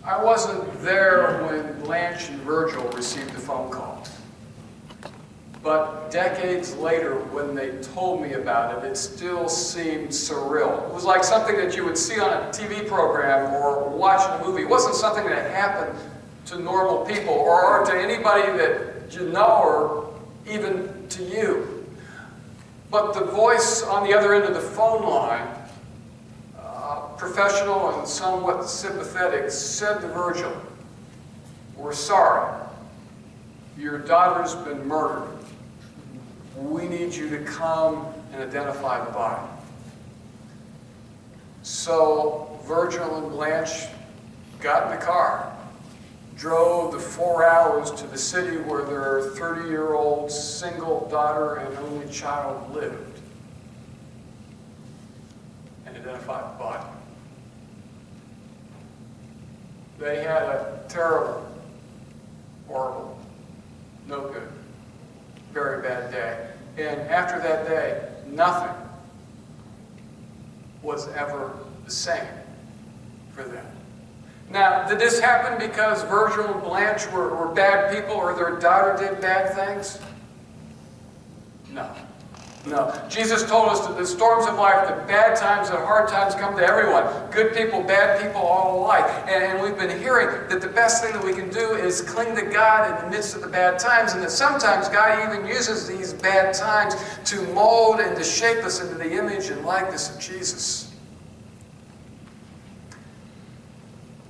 I wasn't there when Blanche and Virgil received the phone call. But decades later, when they told me about it, it still seemed surreal. It was like something that you would see on a TV program or watching a movie. It wasn't something that happened to normal people or to anybody that you know or even to you. But the voice on the other end of the phone line, professional and somewhat sympathetic, said to Virgil, "We're sorry. Your daughter's been murdered. We need you to come and identify the body." So Virgil and Blanche got in the car, drove the 4 hours to the city where their 30-year-old single daughter and only child lived, and identified the body. They had a terrible, horrible, no good, very bad day. And after that day, nothing was ever the same for them. Now, did this happen because Virgil and Blanche were bad people or their daughter did bad things? No. No. Jesus told us that the storms of life, the bad times, the hard times come to everyone. Good people, bad people, all alike. And we've been hearing that the best thing that we can do is cling to God in the midst of the bad times, and that sometimes God even uses these bad times to mold and to shape us into the image and likeness of Jesus.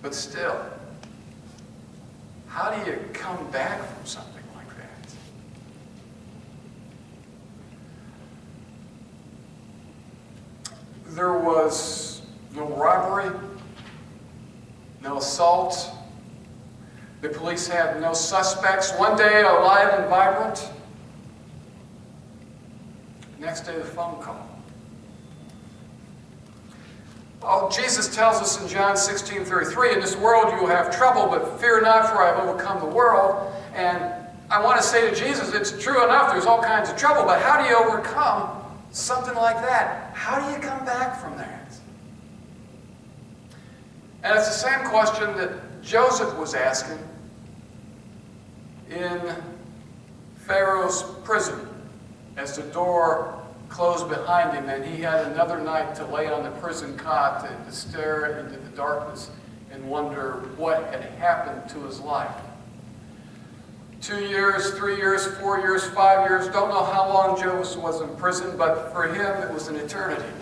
But still, how do you come back from something like that? There was no robbery, no assault. The police had no suspects. One day, alive and vibrant. Next day, the phone call. Oh, Jesus tells us in John 16:33, "In this world you will have trouble, but fear not, for I have overcome the world." And I want to say to Jesus, it's true enough, there's all kinds of trouble, but how do you overcome something like that? How do you come back from that? And it's the same question that Joseph was asking in Pharaoh's prison as the door closed behind him and he had another night to lay on the prison cot and to stare into the darkness and wonder what had happened to his life. 2 years, 3 years, 4 years, 5 years, don't know how long Joseph was in prison, but for him it was an eternity.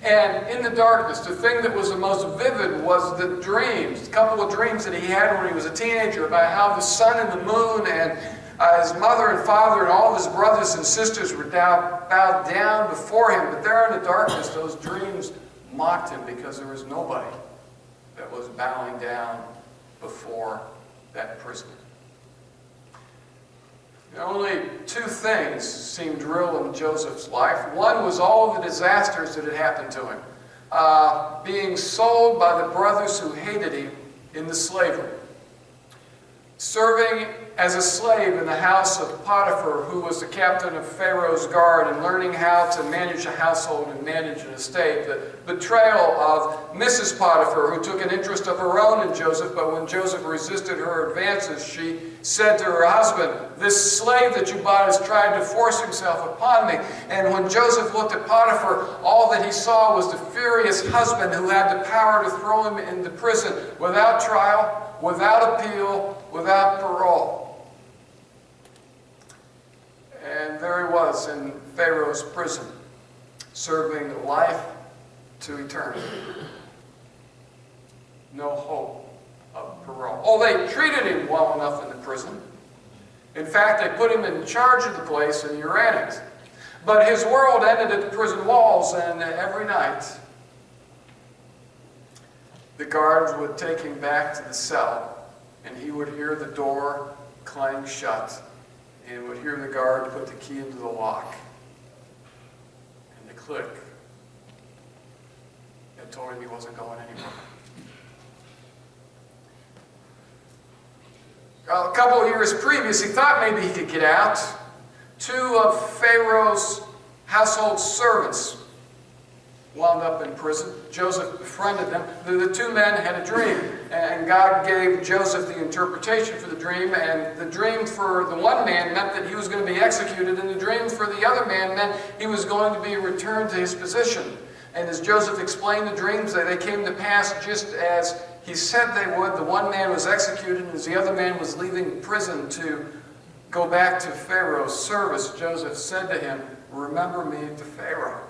And in the darkness, the thing that was the most vivid was the dreams, a couple of dreams that he had when he was a teenager about how the sun and the moon and his mother and father and all of his brothers and sisters were bowed down before him. But there in the darkness, those dreams mocked him because there was nobody that was bowing down before that prisoner. Only two things seemed real in Joseph's life. One was all of the disasters that had happened to him. Being sold by the brothers who hated him into slavery. Serving as a slave in the house of Potiphar, who was the captain of Pharaoh's guard, and learning how to manage a household and manage an estate. The betrayal of Mrs. Potiphar, who took an interest of her own in Joseph, but when Joseph resisted her advances, she said to her husband, "This slave that you bought has tried to force himself upon me." And when Joseph looked at Potiphar, all that he saw was the furious husband who had the power to throw him into prison without trial, without appeal, without parole. And there he was in Pharaoh's prison, serving life to eternity. No hope of parole. Oh, they treated him well enough in the prison. In fact, they put him in charge of the place and he ran it. But his world ended at the prison walls, and every night the guards would take him back to the cell, and he would hear the door clang shut, and would hear the guard put the key into the lock, and the click that told him he wasn't going anywhere. A couple of years previous, he thought maybe he could get out. Two of Pharaoh's household servants wound up in prison. Joseph befriended them. The two men had a dream, and God gave Joseph the interpretation for the dream, and the dream for the one man meant that he was going to be executed, and the dream for the other man meant he was going to be returned to his position. And as Joseph explained the dreams, they came to pass just as he said they would. The one man was executed, and as the other man was leaving prison to go back to Pharaoh's service, Joseph said to him, "Remember me to Pharaoh."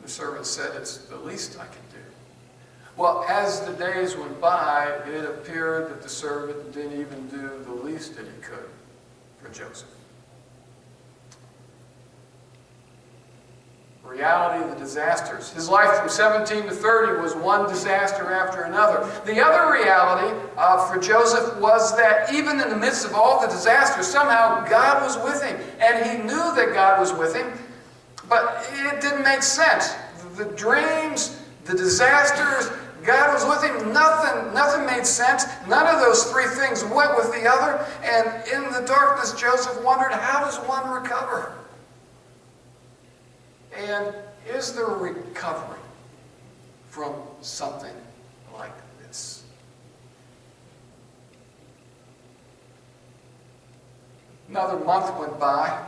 The servant said, "It's the least I can do." Well, as the days went by, it appeared that the servant didn't even do the least that he could for Joseph. Reality of the disasters. His life from 17 to 30 was one disaster after another. The other reality for Joseph was that even in the midst of all the disasters, somehow God was with him. And he knew that God was with him, but it didn't make sense. The dreams, the disasters, God was with him. Nothing made sense. None of those three things went with the other. And in the darkness, Joseph wondered, how does one recover? And is there recovery from something like this? Another month went by.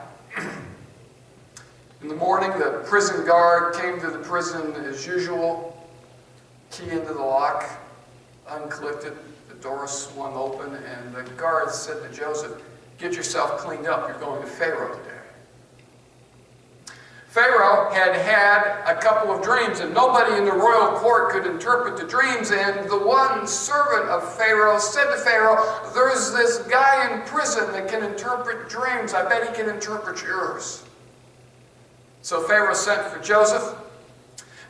In the morning, the prison guard came to the prison as usual, key into the lock, unclicked it, the door swung open, and the guard said to Joseph, "Get yourself cleaned up, you're going to Pharaoh today." Pharaoh had had a couple of dreams, and nobody in the royal court could interpret the dreams, and the one servant of Pharaoh said to Pharaoh, "There's this guy in prison that can interpret dreams. I bet he can interpret yours." So Pharaoh sent for Joseph.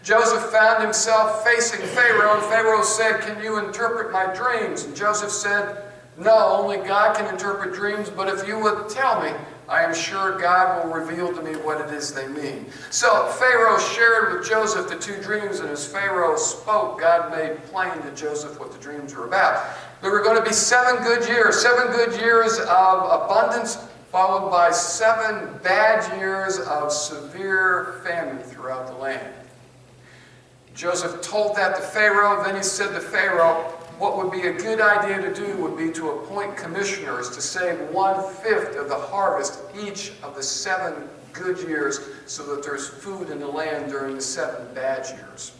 Joseph found himself facing Pharaoh, and Pharaoh said, "Can you interpret my dreams?" And Joseph said, "No, only God can interpret dreams, but if you would tell me, I am sure God will reveal to me what it is they mean." So Pharaoh shared with Joseph the two dreams, and as Pharaoh spoke, God made plain to Joseph what the dreams were about. There were going to be 7 good years of abundance, followed by 7 bad years of severe famine throughout the land. Joseph told that to Pharaoh. Then he said to Pharaoh, what would be a good idea to do would be to appoint commissioners to save 1/5 of the harvest each of the 7 good years so that there's food in the land during the 7 bad years.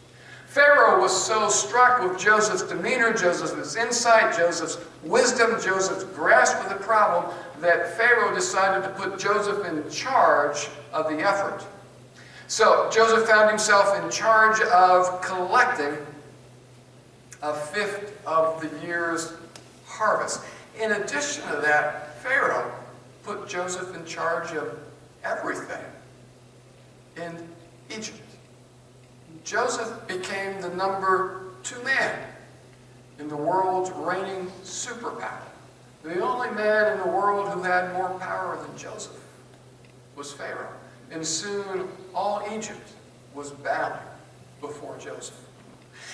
Pharaoh was so struck with Joseph's demeanor, Joseph's insight, Joseph's wisdom, Joseph's grasp of the problem, that Pharaoh decided to put Joseph in charge of the effort. So Joseph found himself in charge of collecting 1/5 of the year's harvest. In addition to that, Pharaoh put Joseph in charge of everything in Egypt. Joseph became the number 2 man in the world's reigning superpower. The only man in the world who had more power than Joseph was Pharaoh. And soon all Egypt was bowing before Joseph.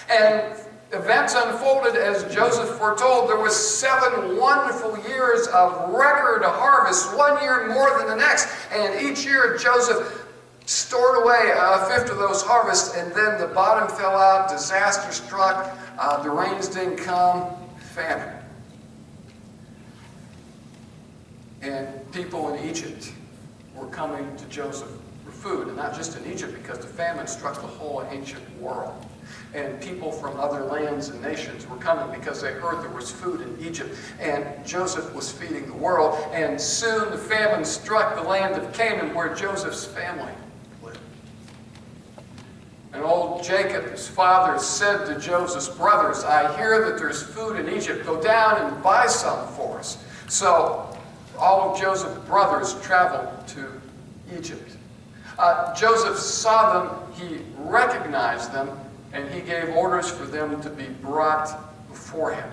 And events unfolded as Joseph foretold. There was 7 wonderful years of record harvest, one year more than the next. And each year Joseph stored away 1/5 of those harvests, and then the bottom fell out, disaster struck, the rains didn't come, famine. And people in Egypt were coming to Joseph for food, and not just in Egypt, because the famine struck the whole ancient world. And people from other lands and nations were coming because they heard there was food in Egypt, and Joseph was feeding the world. And soon the famine struck the land of Canaan, where Joseph's family lived. And old Jacob, his father, said to Joseph's brothers, "I hear that there's food in Egypt. Go down and buy some for us." So all of Joseph's brothers traveled to Egypt. Joseph saw them, he recognized them, and he gave orders for them to be brought before him.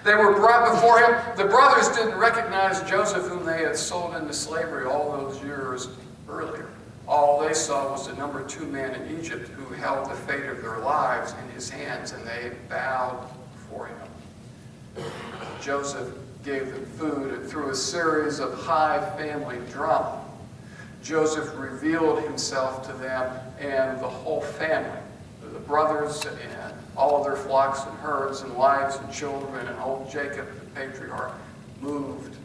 They were brought before him. The brothers didn't recognize Joseph, whom they had sold into slavery all those years earlier. All they saw was the number 2 man in Egypt who held the fate of their lives in his hands, and they bowed before him. Joseph gave them food, and through a series of high family drama, Joseph revealed himself to them and the whole family, the brothers and all of their flocks and herds and wives and children, and old Jacob, the patriarch, moved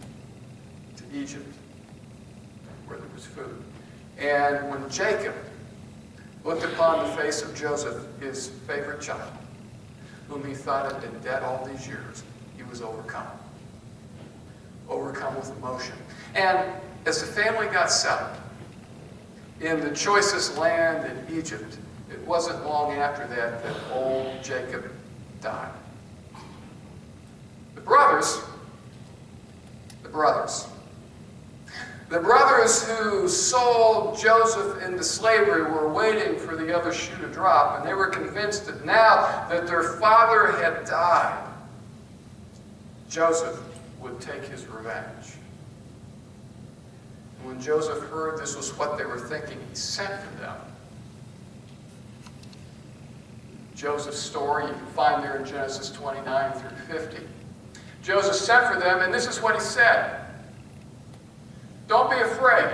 to Egypt, where there was food. And when Jacob looked upon the face of Joseph, his favorite child, whom he thought had been dead all these years, he was overcome. Overcome with emotion. And as the family got settled in the choicest land in Egypt, it wasn't long after that that old Jacob died. The brothers who sold Joseph into slavery were waiting for the other shoe to drop, and they were convinced that now that their father had died, Joseph would take his revenge. And when Joseph heard this was what they were thinking, he sent for them. Joseph's story you can find there in Genesis 29 through 50. Joseph sent for them, and this is what he said. Don't be afraid.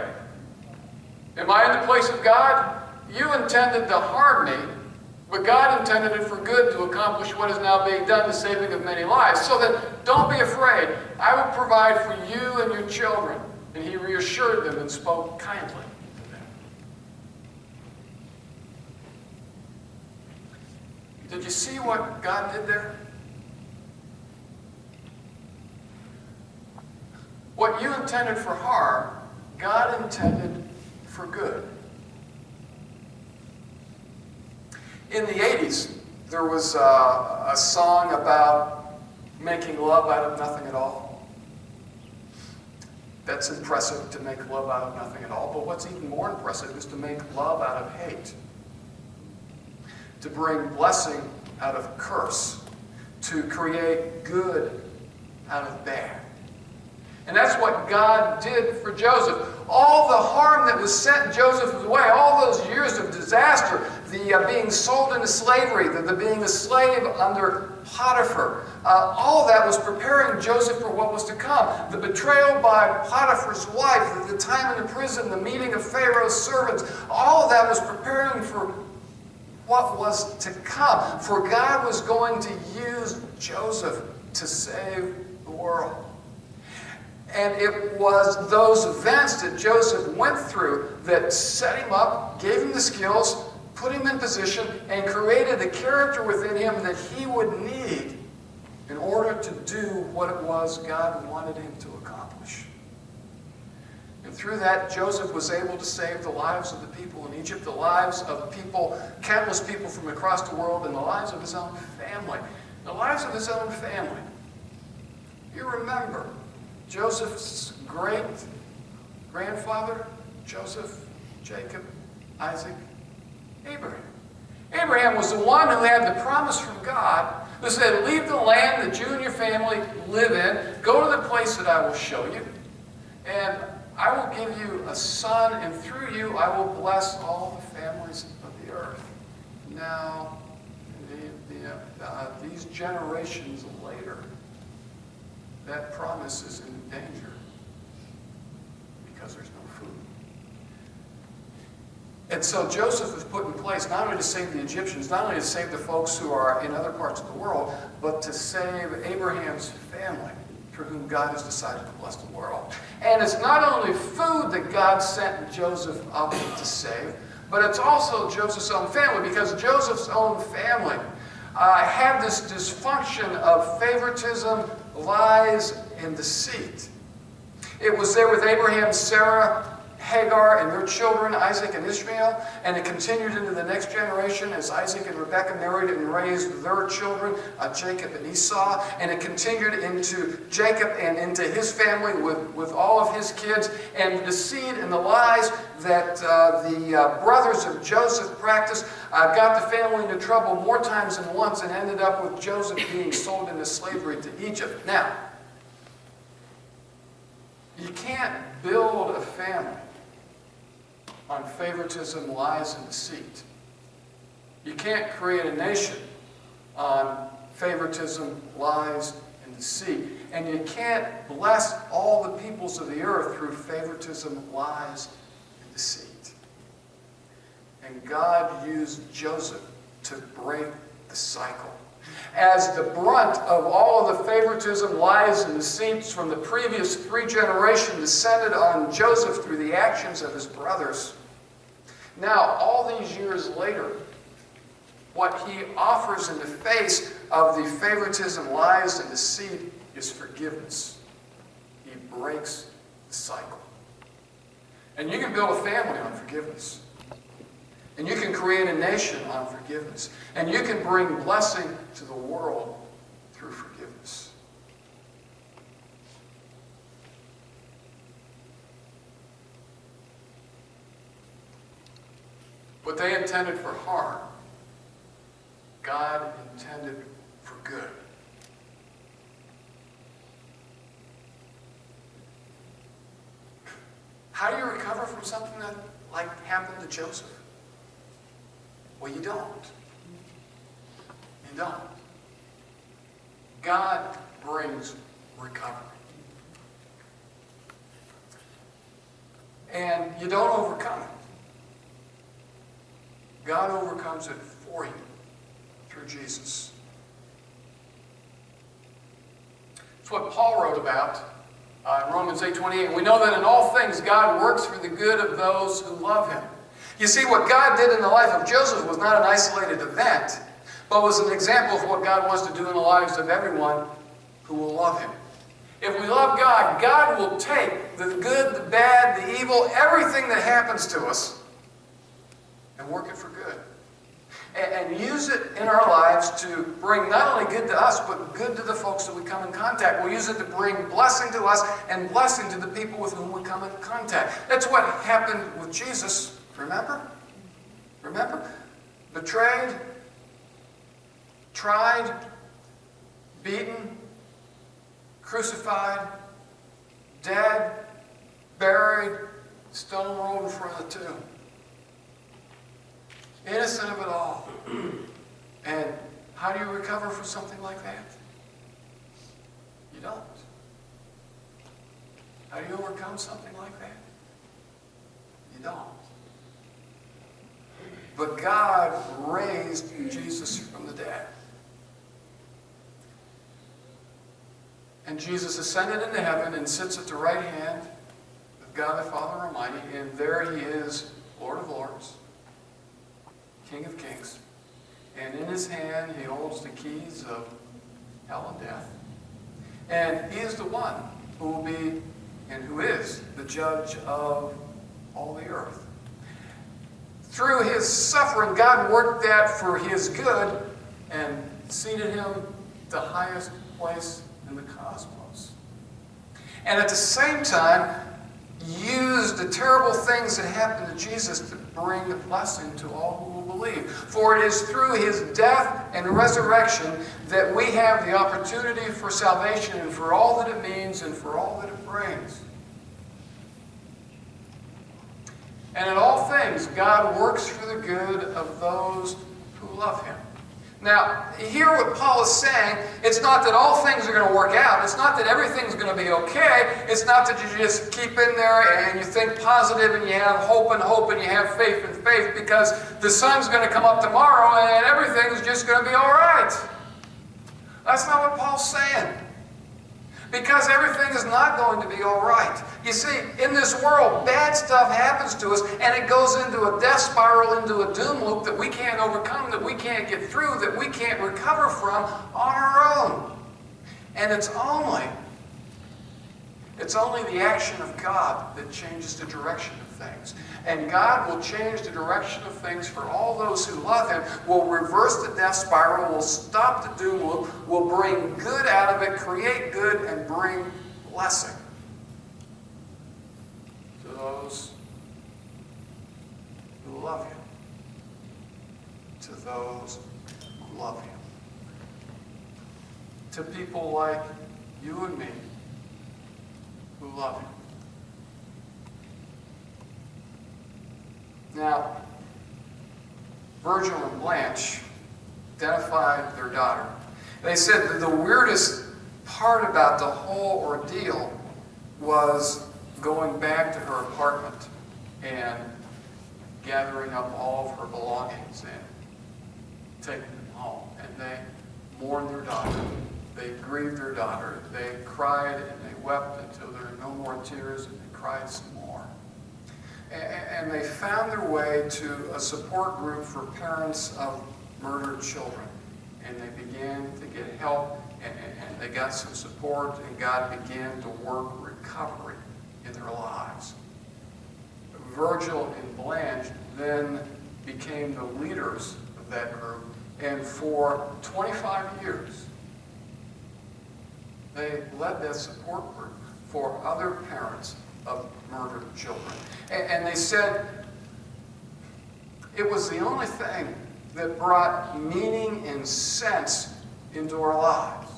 Am I in the place of God? You intended to harm me, but God intended it for good to accomplish what is now being done, the saving of many lives. So then, don't be afraid. I will provide for you and your children. And he reassured them and spoke kindly to them. Did you see what God did there? What you intended for harm, God intended for good. In the 80s, there was a song about making love out of nothing at all. That's impressive, to make love out of nothing at all. But what's even more impressive is to make love out of hate. To bring blessing out of curse. To create good out of bad. And that's what God did for Joseph. All the harm that was sent Joseph's way, all those years of disaster, the being sold into slavery, the being a slave under Potiphar, all that was preparing Joseph for what was to come. The betrayal by Potiphar's wife, the time in the prison, the meeting of Pharaoh's servants, all of that was preparing for what was to come. For God was going to use Joseph to save the world. And it was those events that Joseph went through that set him up, gave him the skills, put him in position, and created the character within him that he would need in order to do what it was God wanted him to accomplish. And through that, Joseph was able to save the lives of the people in Egypt, the lives of people, countless people from across the world, and the lives of his own family. The lives of his own family. You remember Joseph's great-grandfather, Joseph, Jacob, Isaac, Abraham. Abraham was the one who had the promise from God that said, leave the land that you and your family live in, go to the place that I will show you, and I will give you a son, and through you I will bless all the families of the earth. Now, these generations later, that promise is in danger because there's no food. And so Joseph was put in place not only to save the Egyptians, not only to save the folks who are in other parts of the world, but to save Abraham's family, through whom God has decided to bless the world. And it's not only food that God sent Joseph up to save, but it's also Joseph's own family, because Joseph's own family had this dysfunction of favoritism, lies, and deceit. It was there with Abraham, Sarah, Hagar, and their children, Isaac and Ishmael, and it continued into the next generation as Isaac and Rebekah married and raised their children, Jacob and Esau, and it continued into Jacob and into his family with all of his kids, and the deceit and the lies that the brothers of Joseph practiced got the family into trouble more times than once, and ended up with Joseph being sold into slavery to Egypt. Now, you can't build a family on favoritism, lies, and deceit. You can't create a nation on favoritism, lies, and deceit. And you can't bless all the peoples of the earth through favoritism, lies, and deceit. And God used Joseph to break the cycle. As the brunt of all of the favoritism, lies, and deceits from the previous 3 generations descended on Joseph through the actions of his brothers, now, all these years later, what he offers in the face of the favoritism, lies, and deceit is forgiveness. He breaks the cycle. And you can build a family on forgiveness. And you can create a nation on forgiveness. And you can bring blessing to the world through forgiveness. What they intended for harm, God intended for good. How do you recover from something that happened to Joseph? Well, you don't. You don't. God brings recovery. And you don't overcome it. God overcomes it for you through Jesus. It's what Paul wrote about in Romans 8:28. We know that in all things God works for the good of those who love him. You see, what God did in the life of Joseph was not an isolated event, but was an example of what God wants to do in the lives of everyone who will love him. If we love God, God will take the good, the bad, the evil, everything that happens to us, and work it for good. And use it in our lives to bring not only good to us, but good to the folks that we come in contact. We'll use it to bring blessing to us and blessing to the people with whom we come in contact. That's what happened with Jesus. Remember? Remember? Betrayed, tried, beaten, crucified, dead, buried, stone rolled in front of the tomb. Innocent of it all. And how do you recover from something like that? You don't. How do you overcome something like that? You don't. But God raised Jesus from the dead. And Jesus ascended into heaven and sits at the right hand of God the Father Almighty, and there he is, Lord of Lords, King of Kings. And in his hand he holds the keys of hell and death. And he is the one who will be and who is the judge of all the earth. Through his suffering, God worked that for his good and seated him the highest place in the cosmos. And at the same time, used the terrible things that happened to Jesus to bring a blessing to all who will believe. For it is through his death and resurrection that we have the opportunity for salvation and for all that it means and for all that it brings. And in all things, God works for the good of those who love him. Now, hear what Paul is saying. It's not that all things are going to work out. It's not that everything's going to be okay. It's not that you just keep in there and you think positive and you have hope and you have faith and faith because the sun's going to come up tomorrow and everything's just going to be all right. That's not what Paul's saying. Because everything is not going to be all right. You see, in this world, bad stuff happens to us, and it goes into a death spiral, into a doom loop that we can't overcome, that we can't get through, that we can't recover from on our own. And it's only the action of God that changes the direction of things. And God will change the direction of things for all those who love him, will reverse the death spiral, will stop the doom loop, will bring good out of it, create good, and bring blessing to those who love him. To those who love him. To people like you and me who love him. Now, Virgil and Blanche identified their daughter. They said that the weirdest part about the whole ordeal was going back to her apartment and gathering up all of her belongings and taking them home. And they mourned their daughter. They grieved their daughter. They cried and they wept until there were no more tears, and they cried some more. And they found their way to a support group for parents of murdered children. And they began to get help, and they got some support, and God began to work recovery in their lives. Virgil and Blanche then became the leaders of that group, and for 25 years, they led that support group for other parents of murdered children. And they said it was the only thing that brought meaning and sense into our lives.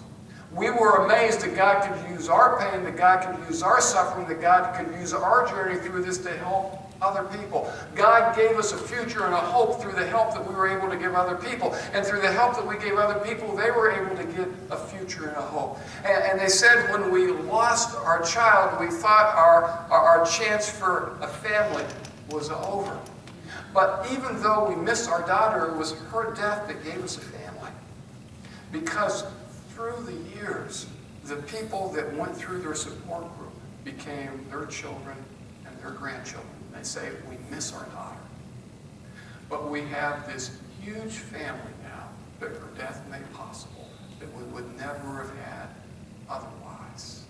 We were amazed that God could use our pain, that God could use our suffering, that God could use our journey through this to help other people. God gave us a future and a hope through the help that we were able to give other people. And through the help that we gave other people, they were able to get a future and a hope. And they said when we lost our child, we thought our chance for a family was over. But even though we missed our daughter, it was her death that gave us a family. Because through the years, the people that went through their support group became their children and their grandchildren. They say, we miss our daughter. But we have this huge family now that her death made possible, that we would never have had otherwise.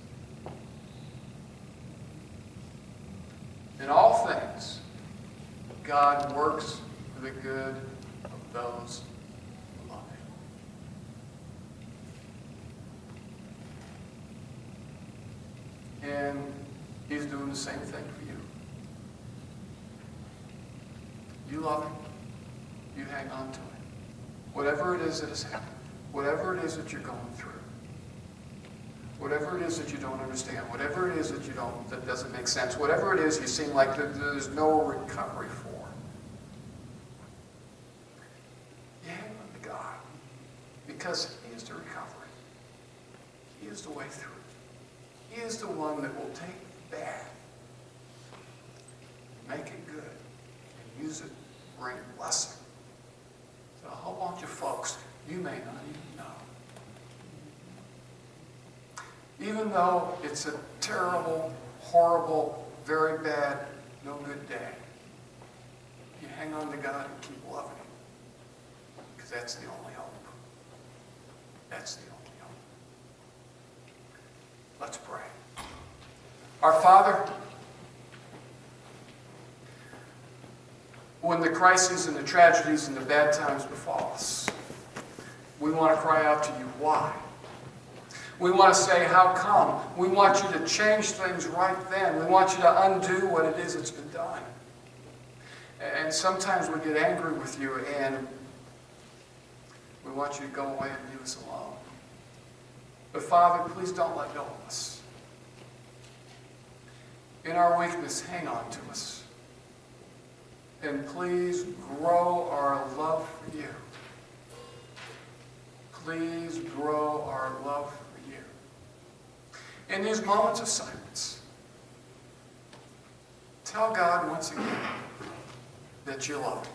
In all things, God works for the good of those who love Him. And He's doing the same thing for you. You love Him. You hang on to Him. Whatever it is that has happened, whatever it is that you're going through, whatever it is that you don't understand, whatever it is that doesn't make sense, whatever it is you seem like there's no recovery for, you hang on to God, because He is the recovery. He is the way through. He is the one that will take the bad, make it good, and use it to bring blessing to a whole bunch of folks you may not even know. Even though it's a terrible, horrible, very bad, no good day, you hang on to God and keep loving Him, because that's the only hope. That's the only hope. Let's pray. Our Father, when the crises and the tragedies and the bad times befall us, we want to cry out to you, why? We want to say, how come? We want you to change things right then. We want you to undo what it is that's been done. And sometimes we get angry with you, and we want you to go away and leave us alone. But Father, please don't let go of us. In our weakness, hang on to us. And please grow our love for you. Please grow our love for you. In these moments of silence, tell God once again that you love Him.